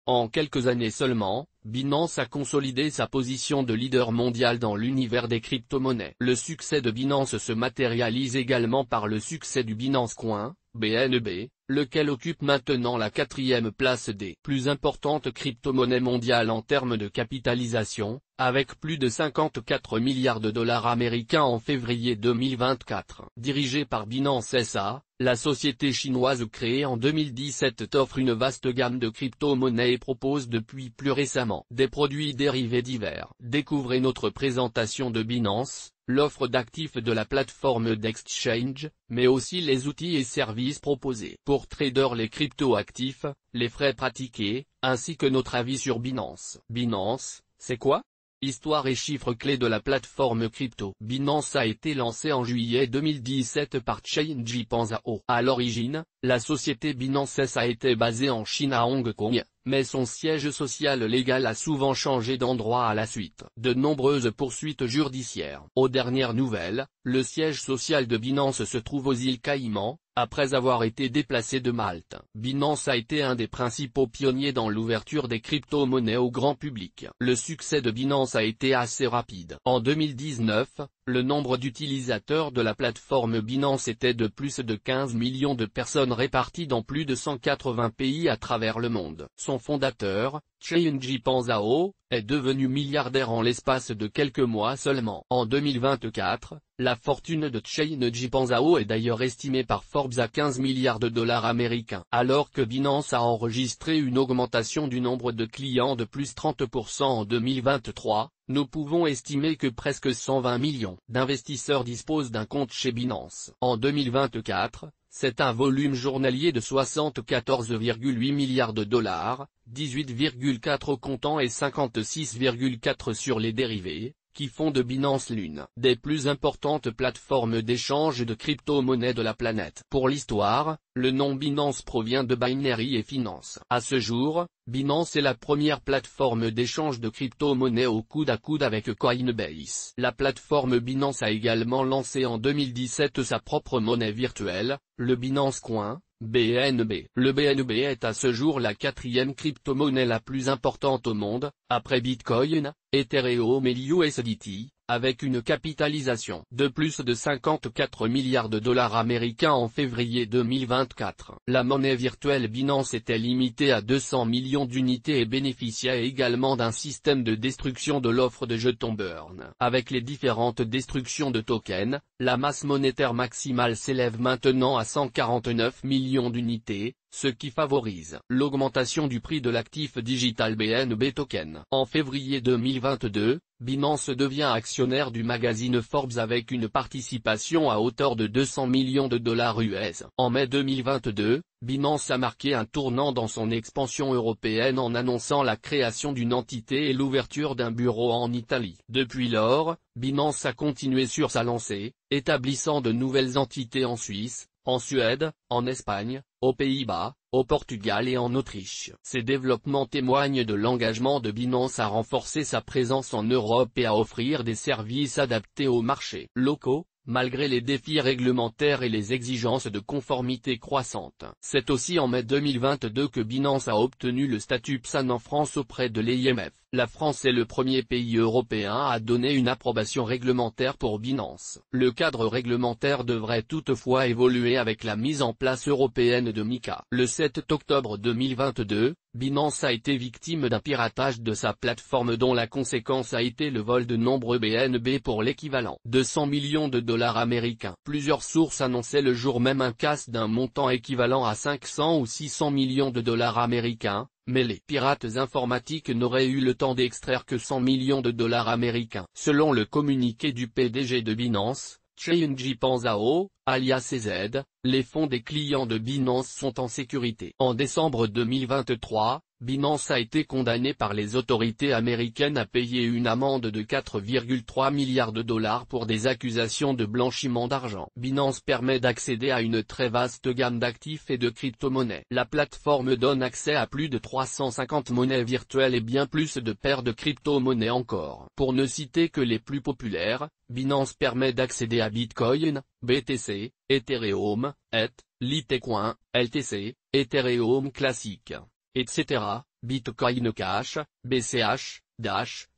En quelques années seulement, Binance a consolidé sa position de leader mondial dans l'univers des crypto-monnaies. Le succès de Binance se matérialise également par le succès du Binance Coin, BNB, lequel occupe maintenant la 4e place des plus importantes crypto-monnaies mondiales en termes de capitalisation, avec plus de 54 milliards de dollars américains en février 2024. Dirigée par Binance SA, la société chinoise créée en 2017 offre une vaste gamme de crypto-monnaies et propose depuis plus récemment des produits dérivés divers. Découvrez notre présentation de Binance, l'offre d'actifs de la plateforme d'exchange, mais aussi les outils et services proposés pour traders, les crypto-actifs, les frais pratiqués, ainsi que notre avis sur Binance. Binance, c'est quoi ? Histoire et chiffres clés de la plateforme crypto. Binance a été lancée en juillet 2017 par Chainjipan Zhao. À l'origine, la société Binance a été basée en Chine à Hong Kong, mais son siège social légal a souvent changé d'endroit à la suite de nombreuses poursuites judiciaires. Aux dernières nouvelles, le siège social de Binance se trouve aux îles Caïmans, après avoir été déplacé de Malte. Binance a été un des principaux pionniers dans l'ouverture des crypto-monnaies au grand public. Le succès de Binance a été assez rapide. En 2019, le nombre d'utilisateurs de la plateforme Binance était de plus de 15 millions de personnes réparties dans plus de 180 pays à travers le monde. Son fondateur, Chainjipan Zhao, est devenu milliardaire en l'espace de quelques mois seulement. En 2024, la fortune de Chainjipan Zhao est d'ailleurs estimée par Forbes à 15 milliards de dollars américains. Alors que Binance a enregistré une augmentation du nombre de clients de plus 30% en 2023, nous pouvons estimer que presque 120 millions d'investisseurs disposent d'un compte chez Binance. En 2024, c'est un volume journalier de 74,8 milliards de dollars, 18,4 au comptant et 56,4 sur les dérivés, qui font de Binance l'une des plus importantes plateformes d'échange de crypto-monnaies de la planète. Pour l'histoire, le nom Binance provient de Binary et Finance. À ce jour, Binance est la première plateforme d'échange de crypto-monnaies au coude à coude avec Coinbase. La plateforme Binance a également lancé en 2017 sa propre monnaie virtuelle, le Binance Coin, BNB. Le BNB est à ce jour la 4e crypto-monnaie la plus importante au monde, après Bitcoin, Ethereum et l'USDT, avec une capitalisation de plus de 54 milliards de dollars américains en février 2024. La monnaie virtuelle Binance était limitée à 200 millions d'unités et bénéficiait également d'un système de destruction de l'offre de jetons burn. Avec les différentes destructions de tokens, la masse monétaire maximale s'élève maintenant à 149 millions d'unités, ce qui favorise l'augmentation du prix de l'actif digital BNB token. En février 2022, Binance devient actionnaire du magazine Forbes avec une participation à hauteur de 200 millions de dollars US. En mai 2022, Binance a marqué un tournant dans son expansion européenne en annonçant la création d'une entité et l'ouverture d'un bureau en Italie. Depuis lors, Binance a continué sur sa lancée, établissant de nouvelles entités en Suisse, en Suède, en Espagne, aux Pays-Bas, au Portugal et en Autriche. Ces développements témoignent de l'engagement de Binance à renforcer sa présence en Europe et à offrir des services adaptés aux marchés locaux, malgré les défis réglementaires et les exigences de conformité croissantes. C'est aussi en mai 2022 que Binance a obtenu le statut PSAN en France auprès de l'AMF. La France est le premier pays européen à donner une approbation réglementaire pour Binance. Le cadre réglementaire devrait toutefois évoluer avec la mise en place européenne de MiCA. Le 7 octobre 2022, Binance a été victime d'un piratage de sa plateforme dont la conséquence a été le vol de nombreux BNB pour l'équivalent de 100 millions de dollars américains. Plusieurs sources annonçaient le jour même un casse d'un montant équivalent à 500 ou 600 millions de dollars américains, mais les pirates informatiques n'auraient eu le temps d'extraire que 100 millions de dollars américains. Selon le communiqué du PDG de Binance, Chainjipan Zhao, alias CZ, les fonds des clients de Binance sont en sécurité. En décembre 2023, Binance a été condamné par les autorités américaines à payer une amende de 4,3 milliards de dollars pour des accusations de blanchiment d'argent. Binance permet d'accéder à une très vaste gamme d'actifs et de crypto-monnaies. La plateforme donne accès à plus de 350 monnaies virtuelles et bien plus de paires de crypto-monnaies encore. Pour ne citer que les plus populaires, Binance permet d'accéder à Bitcoin, BTC, Ethereum, ETH, Litecoin, LTC, Ethereum classique, etc., Bitcoin Cash, BCH, Dash,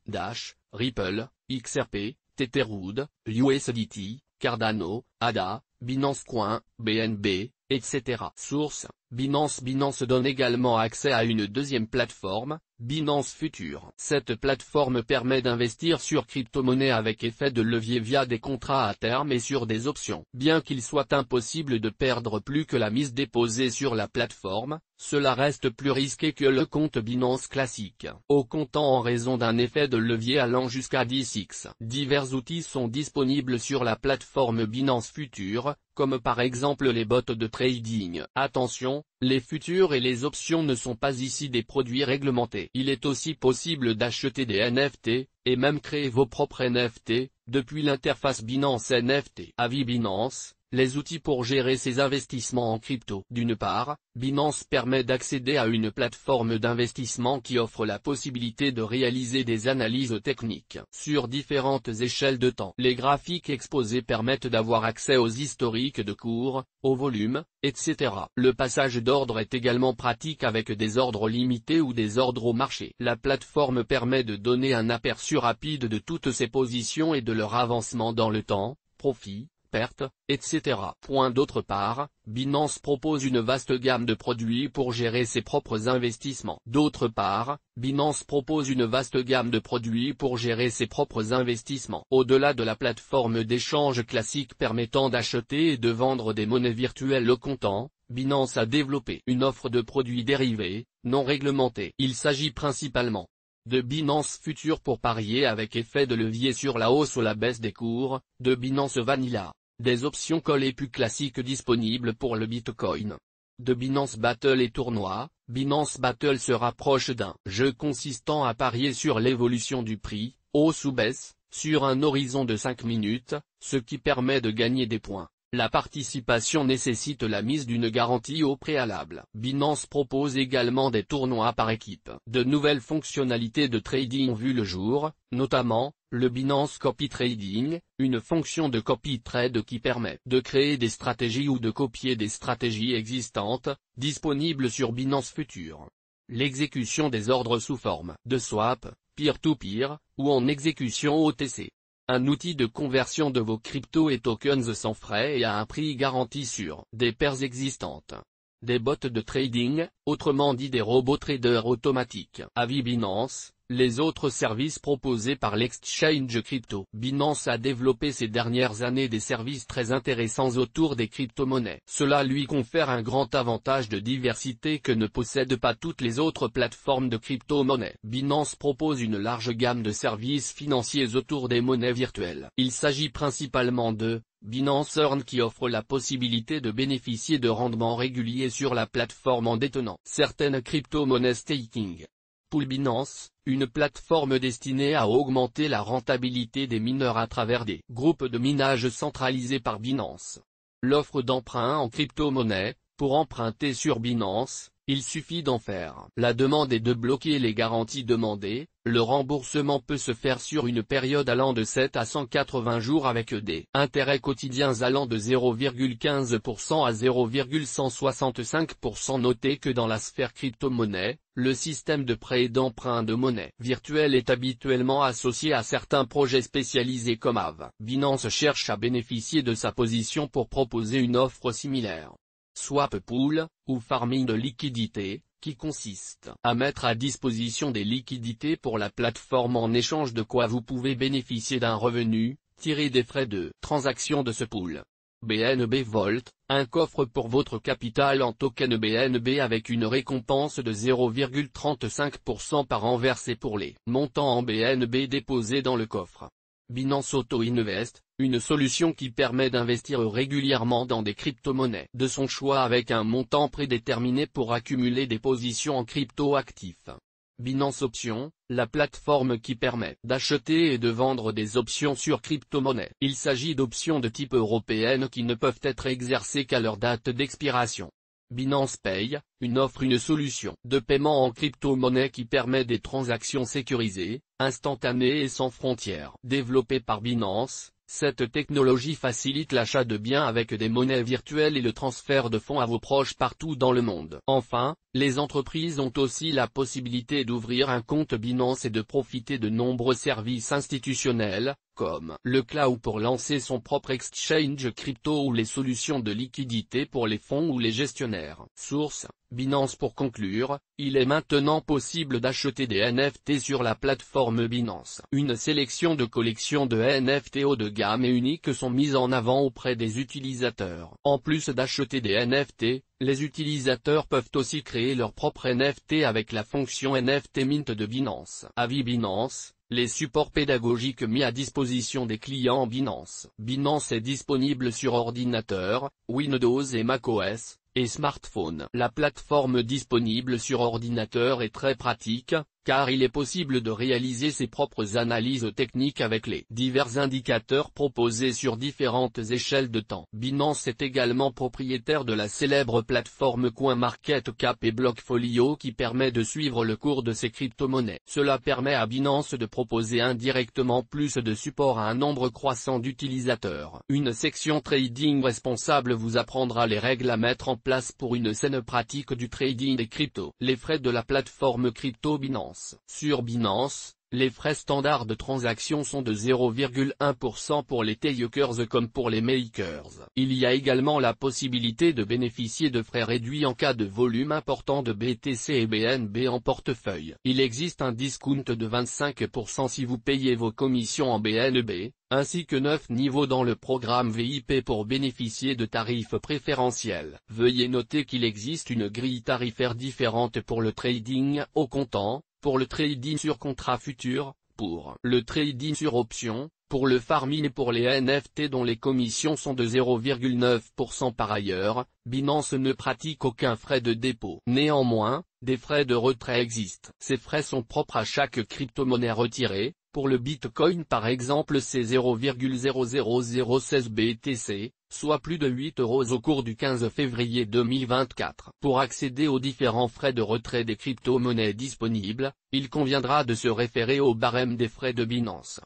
Ripple, XRP, Tetherwood, USDT, Cardano, ADA, Binance Coin, BNB, etc. Source: Binance. Binance donne également accès à une deuxième plateforme, Binance Future. Cette plateforme permet d'investir sur crypto-monnaies avec effet de levier via des contrats à terme et sur des options. Bien qu'il soit impossible de perdre plus que la mise déposée sur la plateforme, cela reste plus risqué que le compte Binance classique, au comptant en raison d'un effet de levier allant jusqu'à 10x. Divers outils sont disponibles sur la plateforme Binance Future, comme par exemple les bots de trading. Attention, les futurs et les options ne sont pas ici des produits réglementés. Il est aussi possible d'acheter des NFT, et même créer vos propres NFT, depuis l'interface Binance NFT. Avis Binance: les outils pour gérer ses investissements en crypto. D'une part, Binance permet d'accéder à une plateforme d'investissement qui offre la possibilité de réaliser des analyses techniques sur différentes échelles de temps. Les graphiques exposés permettent d'avoir accès aux historiques de cours, au volume, etc. Le passage d'ordre est également pratique avec des ordres limités ou des ordres au marché. La plateforme permet de donner un aperçu rapide de toutes ces positions et de leur avancement dans le temps, profit, pertes, etc. D'autre part, Binance propose une vaste gamme de produits pour gérer ses propres investissements. Au-delà de la plateforme d'échange classique permettant d'acheter et de vendre des monnaies virtuelles au comptant, Binance a développé une offre de produits dérivés, non réglementés. Il s'agit principalement de Binance Future pour parier avec effet de levier sur la hausse ou la baisse des cours, de Binance Vanilla, des options call et plus classiques disponibles pour le Bitcoin. De Binance Battle et tournois, Binance Battle se rapproche d'un jeu consistant à parier sur l'évolution du prix, hausse ou baisse, sur un horizon de 5 minutes, ce qui permet de gagner des points. La participation nécessite la mise d'une garantie au préalable. Binance propose également des tournois par équipe. De nouvelles fonctionnalités de trading ont vu le jour, notamment, le Binance Copy Trading, une fonction de copy trade qui permet de créer des stratégies ou de copier des stratégies existantes, disponibles sur Binance Future. L'exécution des ordres sous forme de swap, peer-to-peer, ou en exécution OTC. Un outil de conversion de vos cryptos et tokens sans frais et à un prix garanti sur des paires existantes. Des bots de trading, autrement dit des robots traders automatiques. Avis Binance: les autres services proposés par l'exchange crypto. Binance a développé ces dernières années des services très intéressants autour des crypto-monnaies. Cela lui confère un grand avantage de diversité que ne possèdent pas toutes les autres plateformes de crypto-monnaies. Binance propose une large gamme de services financiers autour des monnaies virtuelles. Il s'agit principalement de Binance Earn qui offre la possibilité de bénéficier de rendements réguliers sur la plateforme en détenant certaines crypto-monnaies staking. Pool Binance, une plateforme destinée à augmenter la rentabilité des mineurs à travers des groupes de minage centralisés par Binance. L'offre d'emprunt en crypto-monnaie: pour emprunter sur Binance, il suffit d'en faire la demande et de bloquer les garanties demandées. Le remboursement peut se faire sur une période allant de 7 à 180 jours avec des intérêts quotidiens allant de 0,15% à 0,165%. Notez que dans la sphère crypto-monnaie, le système de prêt et d'emprunt de monnaie virtuelle est habituellement associé à certains projets spécialisés comme Aave. Binance cherche à bénéficier de sa position pour proposer une offre similaire. Swap Pool, ou farming de liquidités, qui consiste à mettre à disposition des liquidités pour la plateforme en échange de quoi vous pouvez bénéficier d'un revenu, tiré des frais de transaction de ce pool. BNB Vault, un coffre pour votre capital en token BNB avec une récompense de 0,35% par an versé pour les montants en BNB déposés dans le coffre. Binance Auto Invest, une solution qui permet d'investir régulièrement dans des crypto-monnaies de son choix avec un montant prédéterminé pour accumuler des positions en crypto-actifs. Binance Options, la plateforme qui permet d'acheter et de vendre des options sur crypto-monnaies. Il s'agit d'options de type européenne qui ne peuvent être exercées qu'à leur date d'expiration. Binance Pay, une solution de paiement en crypto-monnaie qui permet des transactions sécurisées, instantanées et sans frontières. Développée par Binance, cette technologie facilite l'achat de biens avec des monnaies virtuelles et le transfert de fonds à vos proches partout dans le monde. Enfin, Les entreprises ont aussi la possibilité d'ouvrir un compte Binance et de profiter de nombreux services institutionnels, comme le cloud pour lancer son propre exchange crypto ou les solutions de liquidité pour les fonds ou les gestionnaires. Source: Binance. Pour conclure, il est maintenant possible d'acheter des NFT sur la plateforme Binance. Une sélection de collections de NFT haut de gamme et uniques sont mises en avant auprès des utilisateurs. En plus d'acheter des NFT, les utilisateurs peuvent aussi créer leur propre NFT avec la fonction NFT Mint de Binance. Avis Binance: les supports pédagogiques mis à disposition des clients Binance. Binance est disponible sur ordinateur, Windows et macOS, et smartphone. La plateforme disponible sur ordinateur est très pratique, car il est possible de réaliser ses propres analyses techniques avec les divers indicateurs proposés sur différentes échelles de temps. Binance est également propriétaire de la célèbre plateforme CoinMarketCap et Blockfolio qui permet de suivre le cours de ces crypto-monnaies. Cela permet à Binance de proposer indirectement plus de support à un nombre croissant d'utilisateurs. Une section trading responsable vous apprendra les règles à mettre en place pour une saine pratique du trading des cryptos. Les frais de la plateforme crypto Binance. Sur Binance, les frais standards de transaction sont de 0,1% pour les takers comme pour les makers. Il y a également la possibilité de bénéficier de frais réduits en cas de volume important de BTC et BNB en portefeuille. Il existe un discount de 25% si vous payez vos commissions en BNB, ainsi que 9 niveaux dans le programme VIP pour bénéficier de tarifs préférentiels. Veuillez noter qu'il existe une grille tarifaire différente pour le trading au comptant, pour le trading sur contrat futur, pour le trading sur option, pour le farming et pour les NFT dont les commissions sont de 0,9%. Par ailleurs, Binance ne pratique aucun frais de dépôt. Néanmoins, des frais de retrait existent. Ces frais sont propres à chaque crypto-monnaie retirée. Pour le Bitcoin par exemple c'est 0,00016 BTC, soit plus de 8 € au cours du 15 février 2024. Pour accéder aux différents frais de retrait des crypto-monnaies disponibles, il conviendra de se référer au barème des frais de Binance.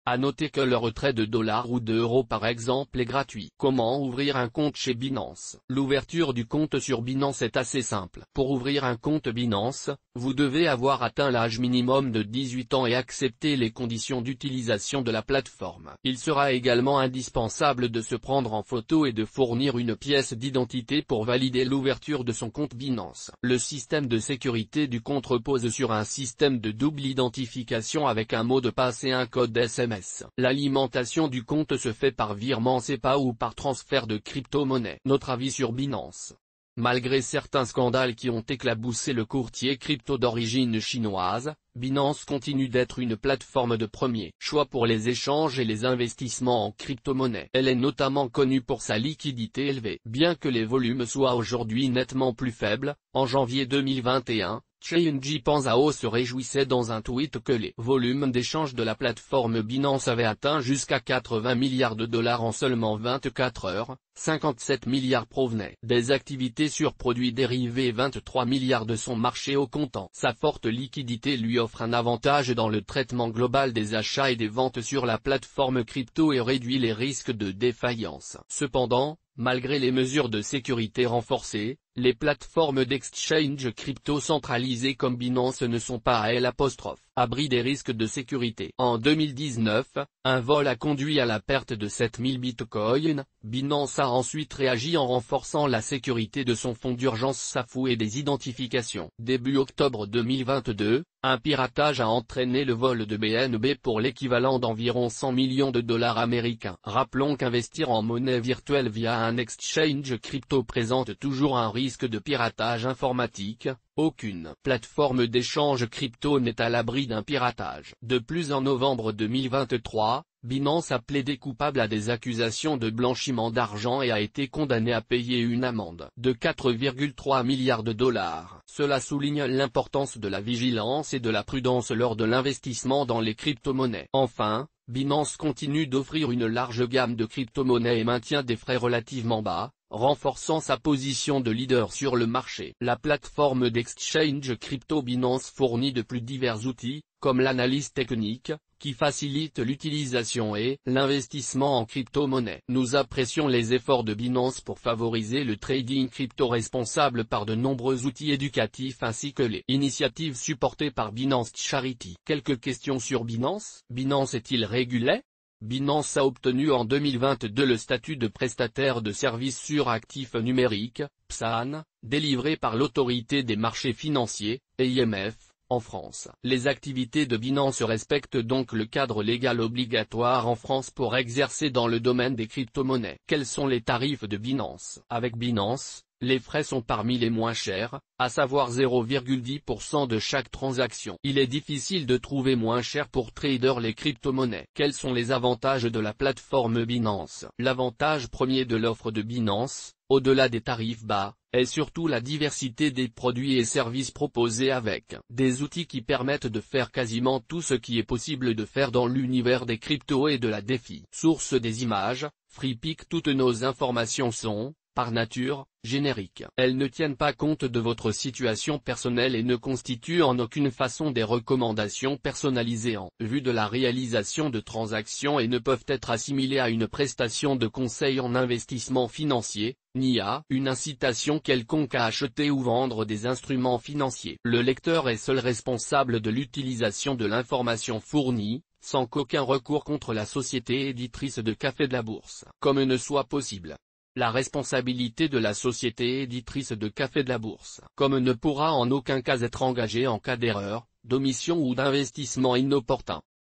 À noter que le retrait de $ ou de € par exemple est gratuit. Comment ouvrir un compte chez Binance? L'ouverture du compte sur Binance est assez simple. Pour ouvrir un compte Binance, vous devez avoir atteint l'âge minimum de 18 ans et accepter les conditions d'utilisation de la plateforme. Il sera également indispensable de se prendre en photo et de fournir une pièce d'identité pour valider l'ouverture de son compte Binance. Le système de sécurité du compte repose sur un système de double identification avec un mot de passe et un code SMS. L'alimentation du compte se fait par virement SEPA ou par transfert de crypto-monnaie. Notre avis sur Binance. Malgré certains scandales qui ont éclaboussé le courtier crypto d'origine chinoise, Binance continue d'être une plateforme de premier choix pour les échanges et les investissements en crypto-monnaie. Elle est notamment connue pour sa liquidité élevée. Bien que les volumes soient aujourd'hui nettement plus faibles, en janvier 2021, Changpeng Zhao se réjouissait dans un tweet que les volumes d'échange de la plateforme Binance avaient atteint jusqu'à 80 milliards de dollars en seulement 24 heures, 57 milliards provenaient des activités sur produits dérivés et 23 milliards de son marché au comptant. Sa forte liquidité lui offre un avantage dans le traitement global des achats et des ventes sur la plateforme crypto et réduit les risques de défaillance. Cependant, malgré les mesures de sécurité renforcées, les plateformes d'exchange crypto centralisées comme Binance ne sont pas à l'abri des risques de sécurité. En 2019, un vol a conduit à la perte de 7000 bitcoins. Binance a ensuite réagi en renforçant la sécurité de son fonds d'urgence SAFU et des identifications. Début octobre 2022, un piratage a entraîné le vol de BNB pour l'équivalent d'environ 100 millions de dollars américains. Rappelons qu'investir en monnaie virtuelle via un exchange crypto présente toujours un risque de piratage informatique. Aucune plateforme d'échange crypto n'est à l'abri d'un piratage. De plus, en novembre 2023, Binance a plaidé coupable à des accusations de blanchiment d'argent et a été condamné à payer une amende de 4,3 milliards de dollars. Cela souligne l'importance de la vigilance et de la prudence lors de l'investissement dans les crypto-monnaies. Enfin, Binance continue d'offrir une large gamme de crypto-monnaies et maintient des frais relativement bas, renforçant sa position de leader sur le marché. La plateforme d'exchange crypto Binance fournit de plus divers outils, comme l'analyse technique, qui facilite l'utilisation et l'investissement en crypto-monnaie. Nous apprécions les efforts de Binance pour favoriser le trading crypto responsable par de nombreux outils éducatifs ainsi que les initiatives supportées par Binance Charity. Quelques questions sur Binance. Binance est-il régulé? Binance a obtenu en 2022 le statut de prestataire de services sur actifs numériques, PSAN, délivré par l'autorité des marchés financiers, AMF, en France. Les activités de Binance respectent donc le cadre légal obligatoire en France pour exercer dans le domaine des crypto-monnaies. Quels sont les tarifs de Binance? Avec Binance, les frais sont parmi les moins chers, à savoir 0,10% de chaque transaction. Il est difficile de trouver moins cher pour trader les crypto-monnaies. Quels sont les avantages de la plateforme Binance? L'avantage premier de l'offre de Binance, au-delà des tarifs bas, est surtout la diversité des produits et services proposés avec des outils qui permettent de faire quasiment tout ce qui est possible de faire dans l'univers des cryptos et de la DeFi. Source des images, FreePic. Toutes nos informations sont, par nature, génériques. Elles ne tiennent pas compte de votre situation personnelle et ne constituent en aucune façon des recommandations personnalisées en vue de la réalisation de transactions et ne peuvent être assimilées à une prestation de conseil en investissement financier, ni à une incitation quelconque à acheter ou vendre des instruments financiers. Le lecteur est seul responsable de l'utilisation de l'information fournie, sans qu'aucun recours contre la société éditrice de Café de la Bourse, comme ne soit possible. La responsabilité de la société éditrice de Café de la Bourse, comme ne pourra en aucun cas être engagée en cas d'erreur, d'omission ou d'investissement inopportun.